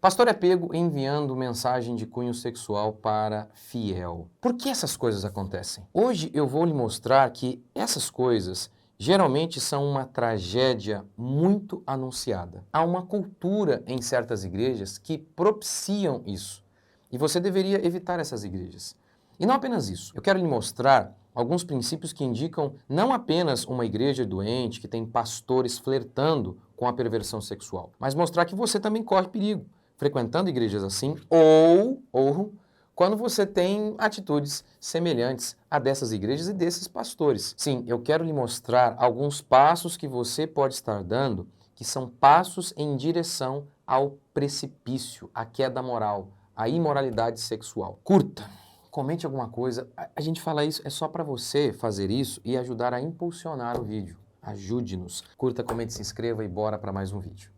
Pastor é pego enviando mensagem de cunho sexual para fiel. Por que essas coisas acontecem? Hoje eu vou lhe mostrar que essas coisas geralmente são uma tragédia muito anunciada. Há uma cultura em certas igrejas que propiciam isso. E você deveria evitar essas igrejas. E não apenas isso. Eu quero lhe mostrar alguns princípios que indicam não apenas uma igreja doente que tem pastores flertando com a perversão sexual, mas mostrar que você também corre perigo frequentando igrejas assim, ou quando você tem atitudes semelhantes a dessas igrejas e desses pastores. Sim, eu quero lhe mostrar alguns passos que você pode estar dando, que são passos em direção ao precipício, à queda moral, à imoralidade sexual. Curta, comente alguma coisa. A gente fala isso, é só para você fazer isso e ajudar a impulsionar o vídeo. Ajude-nos. Curta, comente, se inscreva e bora para mais um vídeo.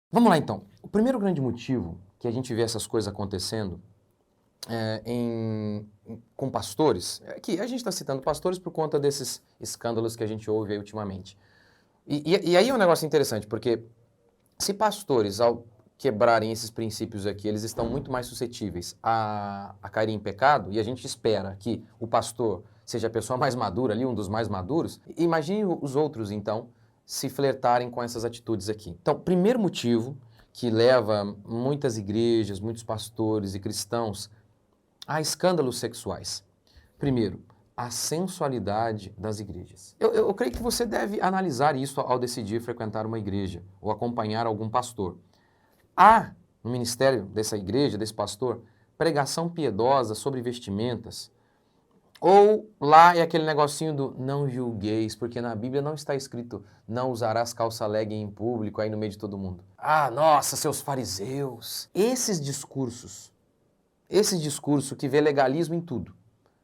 Vamos lá então. O primeiro grande motivo que a gente vê essas coisas acontecendo com pastores, é que a gente está citando pastores por conta desses escândalos que a gente ouve aí ultimamente. E aí é um negócio interessante, porque se pastores, ao quebrarem esses princípios aqui, eles estão muito mais suscetíveis a caírem em pecado, e a gente espera que o pastor seja a pessoa mais madura ali, um dos mais maduros, imagine os outros, então, se flertarem com essas atitudes aqui. Então, primeiro motivo que leva muitas igrejas, muitos pastores e cristãos a escândalos sexuais. Primeiro, a sensualidade das igrejas. Eu creio que você deve analisar isso ao decidir frequentar uma igreja ou acompanhar algum pastor. Há, no ministério dessa igreja, desse pastor, pregação piedosa sobre vestimentas. Ou lá é aquele negocinho do não julgueis, porque na Bíblia não está escrito não usarás calça legging em público aí no meio de todo mundo. Ah, nossa, seus fariseus. Esse discurso que vê legalismo em tudo.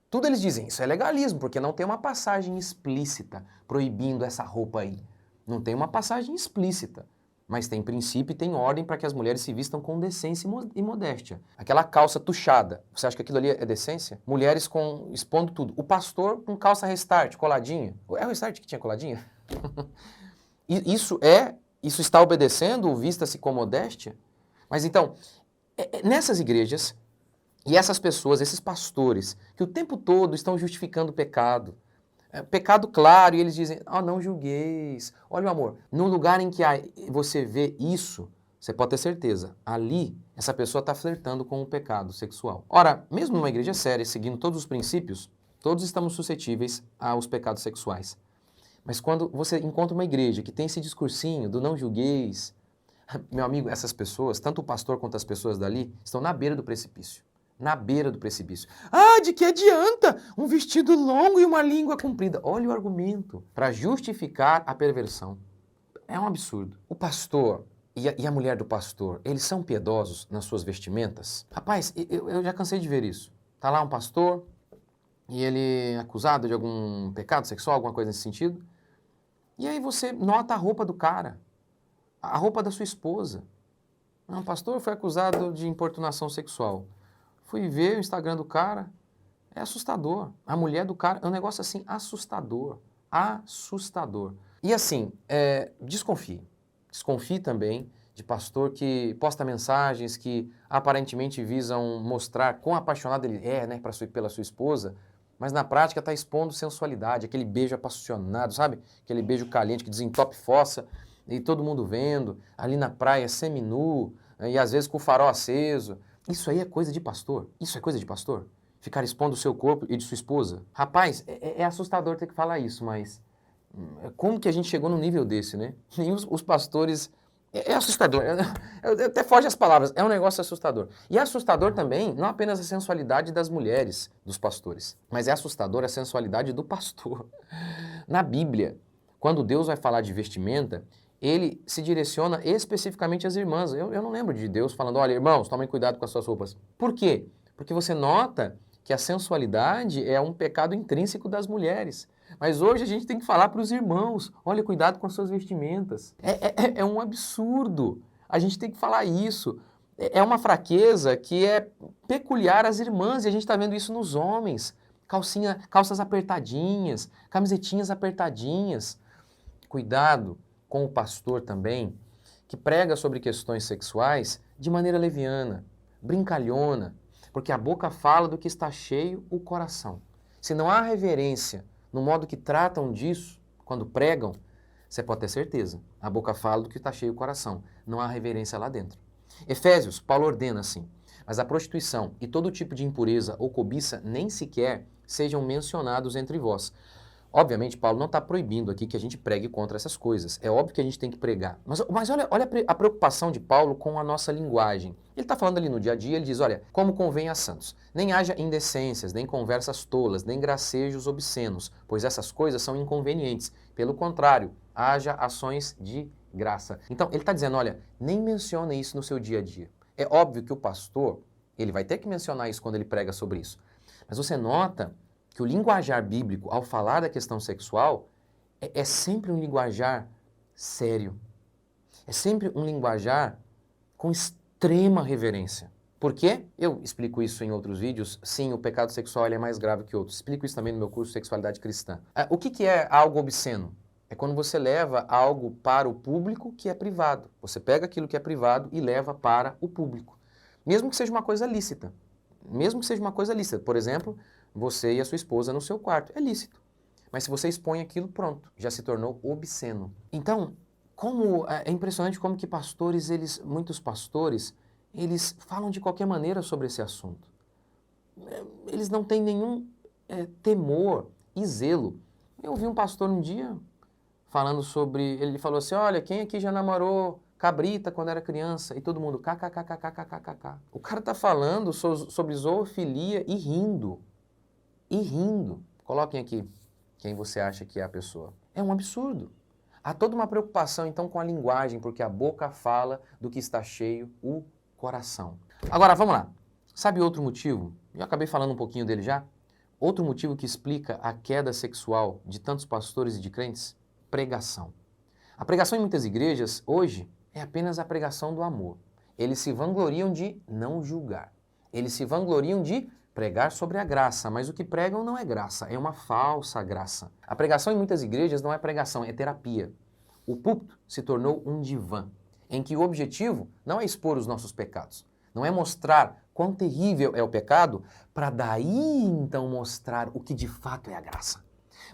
Tudo eles dizem, isso é legalismo, porque não tem uma passagem explícita proibindo essa roupa aí. Não tem uma passagem explícita. Mas tem princípio e tem ordem para que as mulheres se vistam com decência e modéstia. Aquela calça tuchada, você acha que aquilo ali é decência? Mulheres expondo tudo. O pastor com calça restart, coladinha. É o restart que tinha coladinha? Isso está obedecendo o vista-se com modéstia? Mas então, nessas igrejas, e essas pessoas, esses pastores, que o tempo todo estão justificando o pecado, pecado claro, e eles dizem, não julgueis. Olha o amor, no lugar em que você vê isso, você pode ter certeza, ali essa pessoa está flertando com o pecado sexual. Ora, mesmo numa igreja séria, seguindo todos os princípios, todos estamos suscetíveis aos pecados sexuais. Mas quando você encontra uma igreja que tem esse discursinho do não julgueis, meu amigo, essas pessoas, tanto o pastor quanto as pessoas dali, estão na beira do precipício. Na beira do precipício. Ah, de que adianta um vestido longo e uma língua comprida? Olha o argumento para justificar a perversão. É um absurdo. O pastor e a mulher do pastor, eles são piedosos nas suas vestimentas? Rapaz, eu já cansei de ver isso. Tá lá um pastor e ele é acusado de algum pecado sexual, alguma coisa nesse sentido. E aí você nota a roupa do cara, a roupa da sua esposa. Não, o pastor foi acusado de importunação sexual. Fui ver o Instagram do cara, é assustador. A mulher do cara é um negócio assim assustador. Assustador. E assim, desconfie. Desconfie também de pastor que posta mensagens que aparentemente visam mostrar quão apaixonado ele é, né, pela sua esposa, mas na prática está expondo sensualidade, aquele beijo apaixonado, sabe? Aquele beijo caliente que desentope fossa e todo mundo vendo, ali na praia seminu, e às vezes com o farol aceso. Isso aí é coisa de pastor? Isso é coisa de pastor? Ficar expondo o seu corpo e de sua esposa? Rapaz, é assustador ter que falar isso, mas como que a gente chegou num nível desse, né? E os pastores... É assustador, até foge as palavras, é um negócio assustador. E é assustador também, não apenas a sensualidade das mulheres, dos pastores, mas é assustador a sensualidade do pastor. Na Bíblia, quando Deus vai falar de vestimenta, ele se direciona especificamente às irmãs. Eu não lembro de Deus falando, olha, irmãos, tomem cuidado com as suas roupas. Por quê? Porque você nota que a sensualidade é um pecado intrínseco das mulheres. Mas hoje a gente tem que falar para os irmãos, olha, cuidado com as suas vestimentas. É um absurdo. A gente tem que falar isso. É uma fraqueza que é peculiar às irmãs, e a gente está vendo isso nos homens. Calças apertadinhas, camisetinhas apertadinhas. Cuidado com o pastor também que prega sobre questões sexuais de maneira leviana, brincalhona, porque a boca fala do que está cheio o coração. Se não há reverência no modo que tratam disso quando pregam, você pode ter certeza, a boca fala do que está cheio o coração, não há reverência lá dentro. Efésios, Paulo ordena assim: mas a prostituição e todo tipo de impureza ou cobiça nem sequer sejam mencionados entre vós. Obviamente, Paulo não está proibindo aqui que a gente pregue contra essas coisas. É óbvio que a gente tem que pregar. Mas olha a preocupação de Paulo com a nossa linguagem. Ele está falando ali no dia a dia, ele diz, olha, como convém a santos. Nem haja indecências, nem conversas tolas, nem gracejos obscenos, pois essas coisas são inconvenientes. Pelo contrário, haja ações de graça. Então, ele está dizendo, olha, nem mencione isso no seu dia a dia. É óbvio que o pastor, ele vai ter que mencionar isso quando ele prega sobre isso. Mas você nota que o linguajar bíblico, ao falar da questão sexual, é sempre um linguajar sério. É sempre um linguajar com extrema reverência. Por quê? Eu explico isso em outros vídeos. Sim, o pecado sexual ele é mais grave que outros. Explico isso também no meu curso Sexualidade Cristã. O que é algo obsceno? É quando você leva algo para o público que é privado. Você pega aquilo que é privado e leva para o público. Mesmo que seja uma coisa lícita. Mesmo que seja uma coisa lícita. Por exemplo, você e a sua esposa no seu quarto. É lícito. Mas se você expõe aquilo, pronto, já se tornou obsceno. Então, é impressionante como que muitos pastores, eles falam de qualquer maneira sobre esse assunto. Eles não têm nenhum temor e zelo. Eu ouvi um pastor um dia falando sobre, ele falou assim, olha, quem aqui já namorou cabrita quando era criança? E todo mundo, kkkkkkkk. O cara está falando sobre zoofilia e rindo. E rindo. Coloquem aqui quem você acha que é a pessoa. É um absurdo. Há toda uma preocupação, então, com a linguagem, porque a boca fala do que está cheio o coração. Agora, vamos lá. Sabe outro motivo? Eu acabei falando um pouquinho dele já. Outro motivo que explica a queda sexual de tantos pastores e de crentes? Pregação. A pregação em muitas igrejas, hoje, é apenas a pregação do amor. Eles se vangloriam de não julgar. Eles se vangloriam de pregar sobre a graça, mas o que pregam não é graça, é uma falsa graça. A pregação em muitas igrejas não é pregação, é terapia. O púlpito se tornou um divã, em que o objetivo não é expor os nossos pecados, não é mostrar quão terrível é o pecado, para daí então mostrar o que de fato é a graça.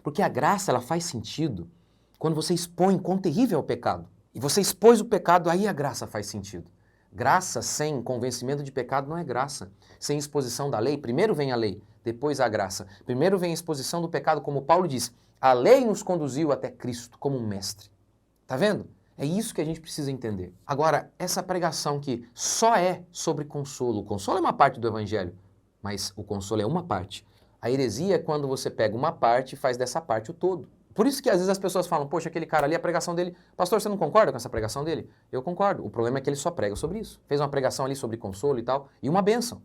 Porque a graça ela faz sentido quando você expõe quão terrível é o pecado. E você expôs o pecado, aí a graça faz sentido. Graça sem convencimento de pecado não é graça. Sem exposição da lei, primeiro vem a lei, depois a graça. Primeiro vem a exposição do pecado, como Paulo diz, a lei nos conduziu até Cristo como um mestre. Tá vendo? É isso que a gente precisa entender. Agora, essa pregação que só é sobre consolo, o consolo é uma parte do evangelho, mas o consolo é uma parte. A heresia é quando você pega uma parte e faz dessa parte o todo. Por isso que às vezes as pessoas falam, poxa, aquele cara ali, a pregação dele, pastor, você não concorda com essa pregação dele? Eu concordo. O problema é que ele só prega sobre isso. Fez uma pregação ali sobre consolo e tal, e uma bênção.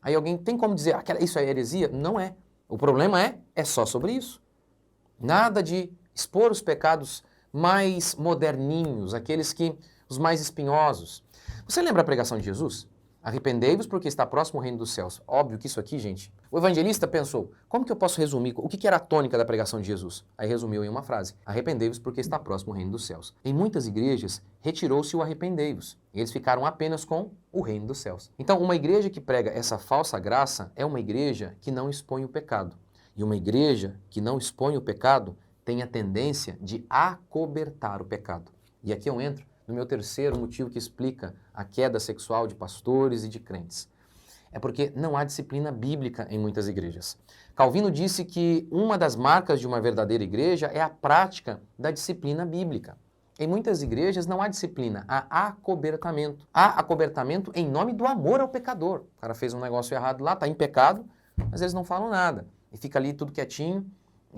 Aí alguém tem como dizer, isso é heresia? Não é. O problema é só sobre isso. Nada de expor os pecados mais moderninhos, os mais espinhosos. Você lembra a pregação de Jesus? Arrependei-vos porque está próximo o reino dos céus. Óbvio que isso aqui, gente, o evangelista pensou, como que eu posso resumir? O que era a tônica da pregação de Jesus? Aí resumiu em uma frase, arrependei-vos porque está próximo o reino dos céus. Em muitas igrejas, retirou-se o arrependei-vos. Eles ficaram apenas com o reino dos céus. Então, uma igreja que prega essa falsa graça é uma igreja que não expõe o pecado. E uma igreja que não expõe o pecado tem a tendência de acobertar o pecado. E aqui eu entro no meu terceiro motivo que explica a queda sexual de pastores e de crentes. É porque não há disciplina bíblica em muitas igrejas. Calvino disse que uma das marcas de uma verdadeira igreja é a prática da disciplina bíblica. Em muitas igrejas não há disciplina, há acobertamento. Há acobertamento em nome do amor ao pecador. O cara fez um negócio errado lá, está em pecado, mas eles não falam nada. E fica ali tudo quietinho.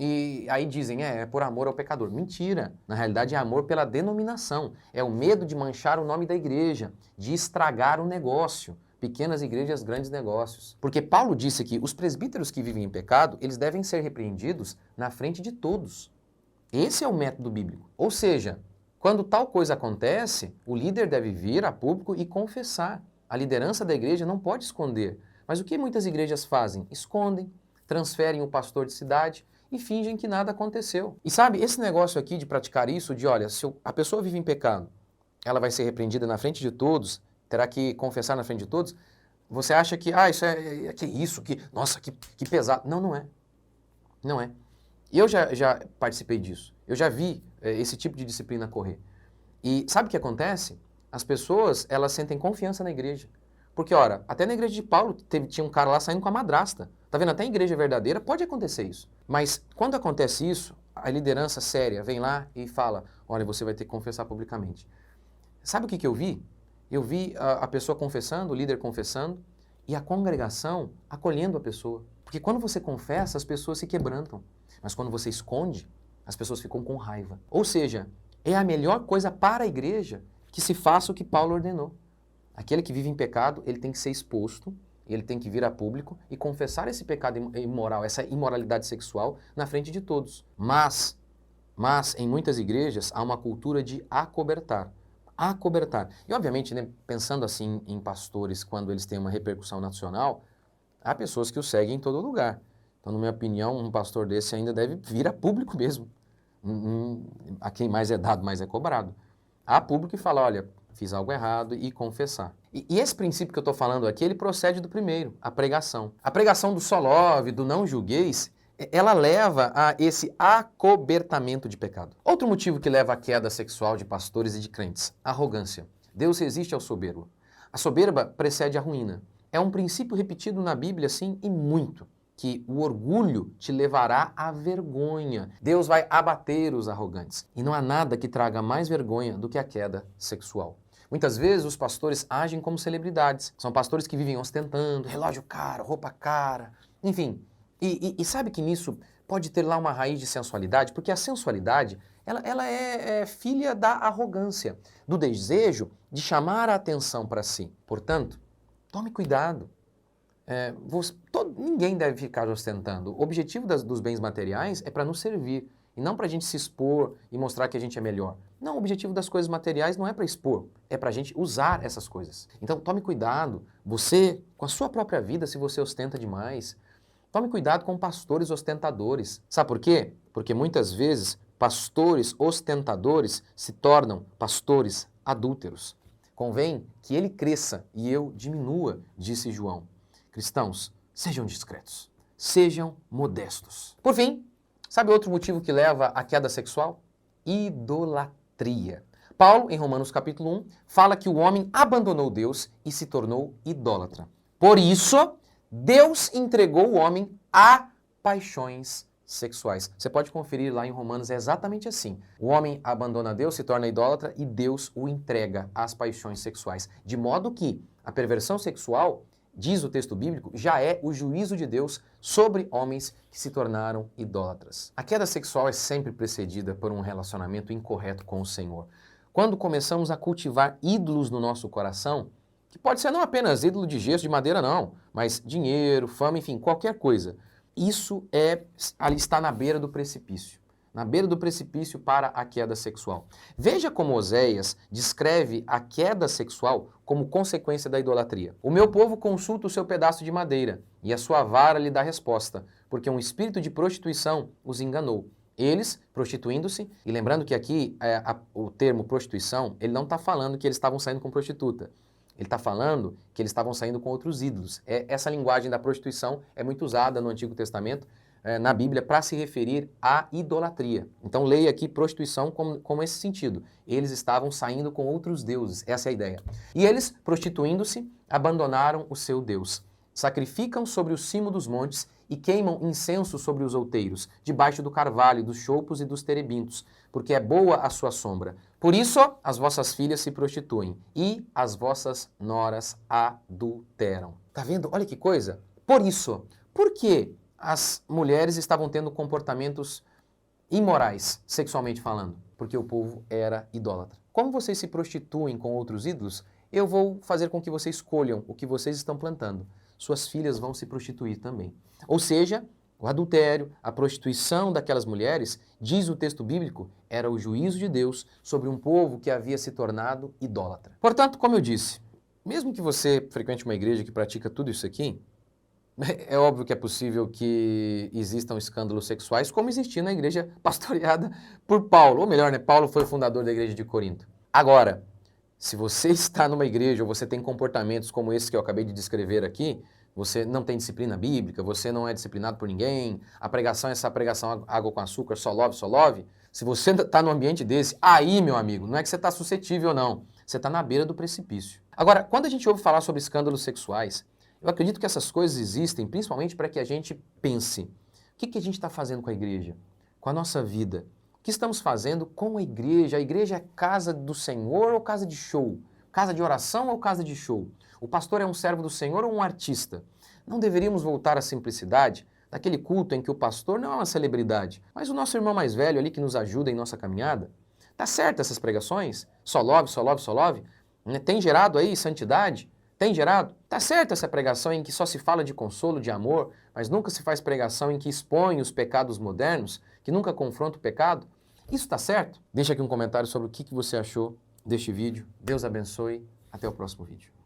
E aí dizem, é por amor ao pecador. Mentira. Na realidade é amor pela denominação. É o medo de manchar o nome da igreja, de estragar o negócio. Pequenas igrejas, grandes negócios. Porque Paulo disse que os presbíteros que vivem em pecado, eles devem ser repreendidos na frente de todos. Esse é o método bíblico. Ou seja, quando tal coisa acontece, o líder deve vir a público e confessar. A liderança da igreja não pode esconder. Mas o que muitas igrejas fazem? Escondem, transferem o pastor de cidade e fingem que nada aconteceu. E sabe, esse negócio aqui de praticar isso, de olha, se a pessoa vive em pecado, ela vai ser repreendida na frente de todos, terá que confessar na frente de todos, você acha que, que isso, nossa, que pesado. Não, não é. Não é. E eu já participei disso. Eu já vi esse tipo de disciplina correr. E sabe o que acontece? As pessoas, elas sentem confiança na igreja. Porque, ora, até na igreja de Paulo tinha um cara lá saindo com a madrasta. Tá vendo? Até em igreja verdadeira pode acontecer isso. Mas quando acontece isso, a liderança séria vem lá e fala, olha, você vai ter que confessar publicamente. Sabe o que eu vi? Eu vi a pessoa confessando, o líder confessando, e a congregação acolhendo a pessoa. Porque quando você confessa, as pessoas se quebrantam. Mas quando você esconde, as pessoas ficam com raiva. Ou seja, é a melhor coisa para a igreja que se faça o que Paulo ordenou. Aquele que vive em pecado, ele tem que ser exposto, ele tem que vir a público e confessar esse pecado imoral, essa imoralidade sexual na frente de todos. Mas em muitas igrejas há uma cultura de acobertar. Acobertar. E obviamente, né, pensando assim em pastores, quando eles têm uma repercussão nacional, há pessoas que o seguem em todo lugar. Então, na minha opinião, um pastor desse ainda deve vir a público mesmo. A quem mais é dado, mais é cobrado. A público e fala, olha, fiz algo errado e confessar. E esse princípio que eu estou falando aqui, ele procede do primeiro, a pregação. A pregação do só love, do não julgueis, ela leva a esse acobertamento de pecado. Outro motivo que leva à queda sexual de pastores e de crentes, a arrogância. Deus resiste ao soberbo. A soberba precede a ruína. É um princípio repetido na Bíblia, sim, e muito, que o orgulho te levará à vergonha. Deus vai abater os arrogantes. E não há nada que traga mais vergonha do que a queda sexual. Muitas vezes os pastores agem como celebridades. São pastores que vivem ostentando, relógio caro, roupa cara, enfim. E sabe que nisso pode ter lá uma raiz de sensualidade? Porque a sensualidade, ela é filha da arrogância, do desejo de chamar a atenção para si. Portanto, tome cuidado. Ninguém deve ficar ostentando. O objetivo dos bens materiais é para nos servir e não para a gente se expor e mostrar que a gente é melhor. Não, o objetivo das coisas materiais não é para expor, é para a gente usar essas coisas. Então tome cuidado, você, com a sua própria vida, se você ostenta demais. Tome cuidado com pastores ostentadores. Sabe por quê? Porque muitas vezes pastores ostentadores se tornam pastores adúlteros. Convém que ele cresça e eu diminua, disse João. Cristãos, sejam discretos, sejam modestos. Por fim, sabe outro motivo que leva à queda sexual? Idolatria. Paulo, em Romanos capítulo 1, fala que o homem abandonou Deus e se tornou idólatra. Por isso, Deus entregou o homem a paixões sexuais. Você pode conferir lá em Romanos, é exatamente assim. O homem abandona Deus, se torna idólatra e Deus o entrega às paixões sexuais. De modo que a perversão sexual, diz o texto bíblico, já é o juízo de Deus sobre homens que se tornaram idólatras. A queda sexual é sempre precedida por um relacionamento incorreto com o Senhor. Quando começamos a cultivar ídolos no nosso coração, que pode ser não apenas ídolo de gesso, de madeira, não, mas dinheiro, fama, enfim, qualquer coisa. Isso ali está na beira do precipício. Na beira do precipício para a queda sexual. Veja como Oséias descreve a queda sexual como consequência da idolatria. O meu povo consulta o seu pedaço de madeira, e a sua vara lhe dá resposta, porque um espírito de prostituição os enganou. Eles, prostituindo-se, e lembrando que aqui o termo prostituição, ele não está falando que eles estavam saindo com prostituta. Ele está falando que eles estavam saindo com outros ídolos. Essa linguagem da prostituição é muito usada no Antigo Testamento, na Bíblia, para se referir à idolatria. Então leia aqui prostituição como esse sentido. Eles estavam saindo com outros deuses, essa é a ideia. E eles, prostituindo-se, abandonaram o seu Deus. Sacrificam sobre o cimo dos montes e queimam incenso sobre os outeiros, debaixo do carvalho, dos choupos e dos terebintos, porque é boa a sua sombra. Por isso, as vossas filhas se prostituem e as vossas noras adulteram. Tá vendo? Olha que coisa. Por isso, por que as mulheres estavam tendo comportamentos imorais, sexualmente falando? Porque o povo era idólatra. Como vocês se prostituem com outros ídolos, eu vou fazer com que vocês escolham o que vocês estão plantando. Suas filhas vão se prostituir também. Ou seja, o adultério, a prostituição daquelas mulheres, diz o texto bíblico, era o juízo de Deus sobre um povo que havia se tornado idólatra. Portanto, como eu disse, mesmo que você frequente uma igreja que pratica tudo isso aqui, É óbvio que é possível que existam escândalos sexuais, como existia na igreja pastoreada por Paulo. Ou melhor, né? Paulo foi o fundador da igreja de Corinto. Agora, se você está numa igreja ou você tem comportamentos como esses que eu acabei de descrever aqui, você não tem disciplina bíblica, você não é disciplinado por ninguém, a pregação é essa pregação água com açúcar, só love. Se você está num ambiente desse, aí, meu amigo, não é que você está suscetível, não. Você está na beira do precipício. Agora, quando a gente ouve falar sobre escândalos sexuais, eu acredito que essas coisas existem principalmente para que a gente pense: o que a gente está fazendo com a igreja? Com a nossa vida? O que estamos fazendo com a igreja? A igreja é casa do Senhor ou casa de show? Casa de oração ou casa de show? O pastor é um servo do Senhor ou um artista? Não deveríamos voltar à simplicidade daquele culto em que o pastor não é uma celebridade, mas o nosso irmão mais velho ali que nos ajuda em nossa caminhada? Tá certo essas pregações? Só love, né? Tem gerado aí santidade? Tem gerado? Tá certo essa pregação em que só se fala de consolo, de amor, mas nunca se faz pregação em que expõe os pecados modernos, que nunca confronta o pecado? Isso tá certo? Deixa aqui um comentário sobre o que você achou deste vídeo. Deus abençoe. Até o próximo vídeo.